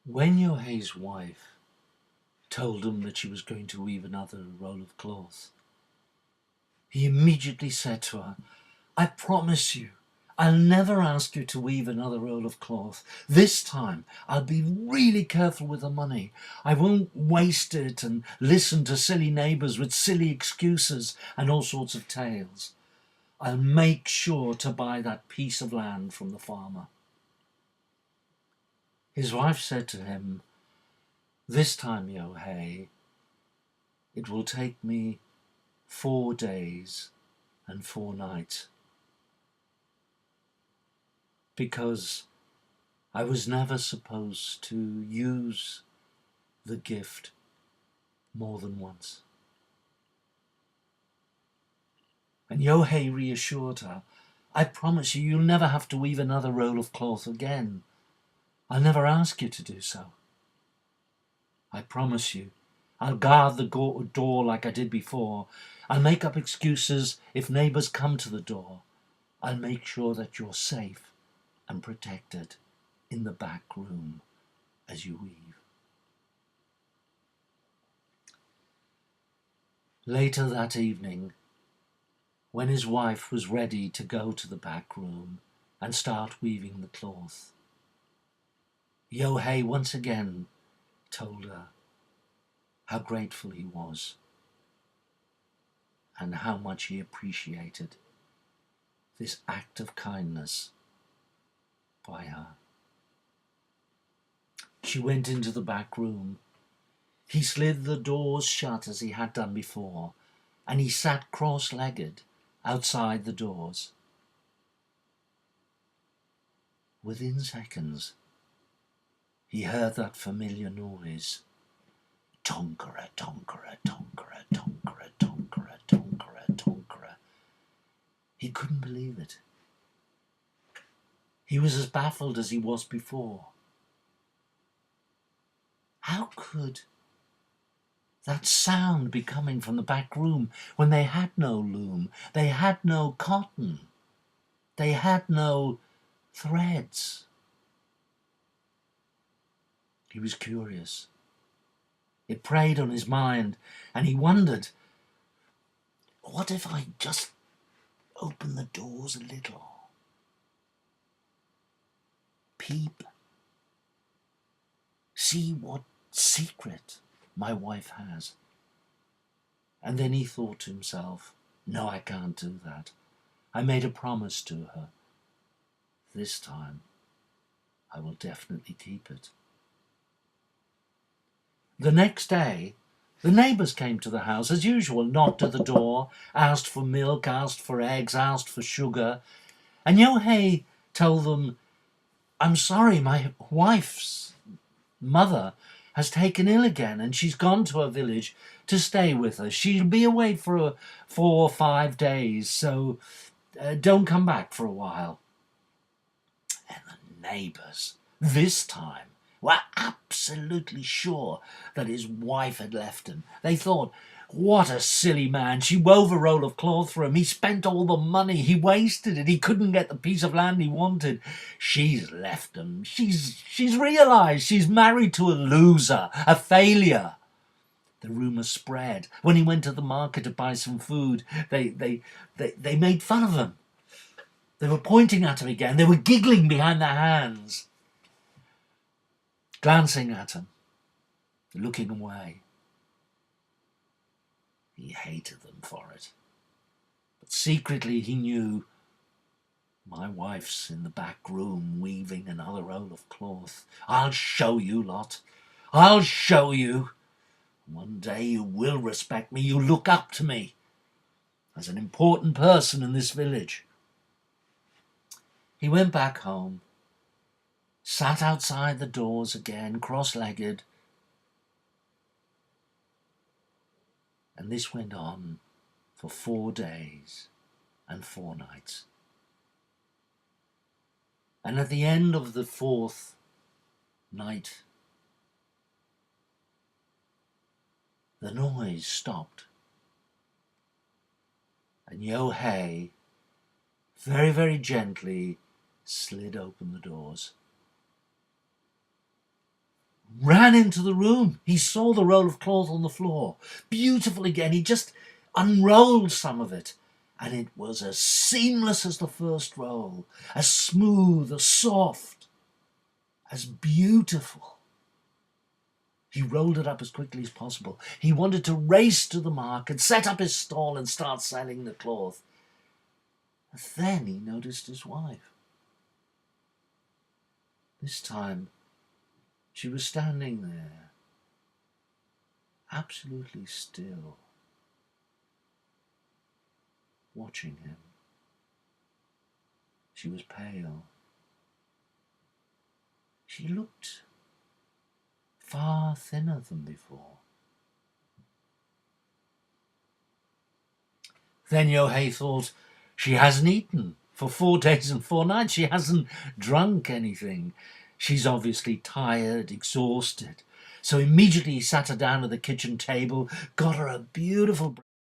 When Yohei's wife told him that she was going to weave another roll of cloth, he immediately said to her, "I promise you, I'll never ask you to weave another roll of cloth. This time I'll be really careful with the money. I won't waste it and listen to silly neighbours with silly excuses and all sorts of tales. I'll make sure to buy that piece of land from the farmer." His wife said to him, "This time, Yohei, it will take me 4 days and 4 nights, because I was never supposed to use the gift more than once." And Yohei reassured her, "I promise you, you'll never have to weave another roll of cloth again. I'll never ask you to do so. I promise you, I'll guard the door like I did before. I'll make up excuses if neighbours come to the door. I'll make sure that you're safe and protected in the back room as you weave." Later that evening, when his wife was ready to go to the back room and start weaving the cloth, Yohei once again told her how grateful he was and how much he appreciated this act of kindness by her. She went into the back room. He slid the doors shut as he had done before, and he sat cross-legged outside the doors. Within seconds, he heard that familiar noise. Tonkara, tonkara, tonkara, tonkara, tonkara, tonkara, tonkara. He couldn't believe it. He was as baffled as he was before. How could that sound be coming from the back room when they had no loom, they had no cotton, they had no threads? He was curious. It preyed on his mind, and he wondered, what if I just open the doors a little? Peep. See what secret my wife has. And then he thought to himself, no, I can't do that. I made a promise to her. This time, I will definitely keep it. The next day, the neighbours came to the house as usual, knocked at the door, asked for milk, asked for eggs, asked for sugar. And Yohei told them, "I'm sorry, my wife's mother has taken ill again and she's gone to her village to stay with us. She'll be away for 4 or 5 days, so don't come back for a while." And the neighbours, this time, were absolutely sure that his wife had left him. They thought, what a silly man. She wove a roll of cloth for him. He spent all the money. He wasted it. He couldn't get the piece of land he wanted. She's left him. She's realised she's married to a loser, a failure. The rumour spread. When he went to the market to buy some food, they made fun of him. They were pointing at him again. They were giggling behind their hands, glancing at him, looking away. He hated them for it. But secretly he knew, my wife's in the back room weaving another roll of cloth. I'll show you lot. I'll show you. One day you will respect me. You'll look up to me as an important person in this village. He went back home, sat outside the doors again, cross-legged, and this went on for 4 days and 4 nights. And at the end of the 4th night, the noise stopped, and Yohei very, very gently slid open the doors. ran into the room. He saw the roll of cloth on the floor. Beautiful again. He just unrolled some of it, and it was as seamless as the first roll, as smooth, as soft, as beautiful. He rolled it up as quickly as possible. He wanted to race to the market, set up his stall and start selling the cloth. And then he noticed his wife. This time she was standing there, absolutely still, watching him. She was pale. She looked far thinner than before. Then Yohei thought, she hasn't eaten for 4 days and 4 nights. She hasn't drunk anything. She's obviously tired, exhausted. So immediately he sat her down at the kitchen table, got her a beautiful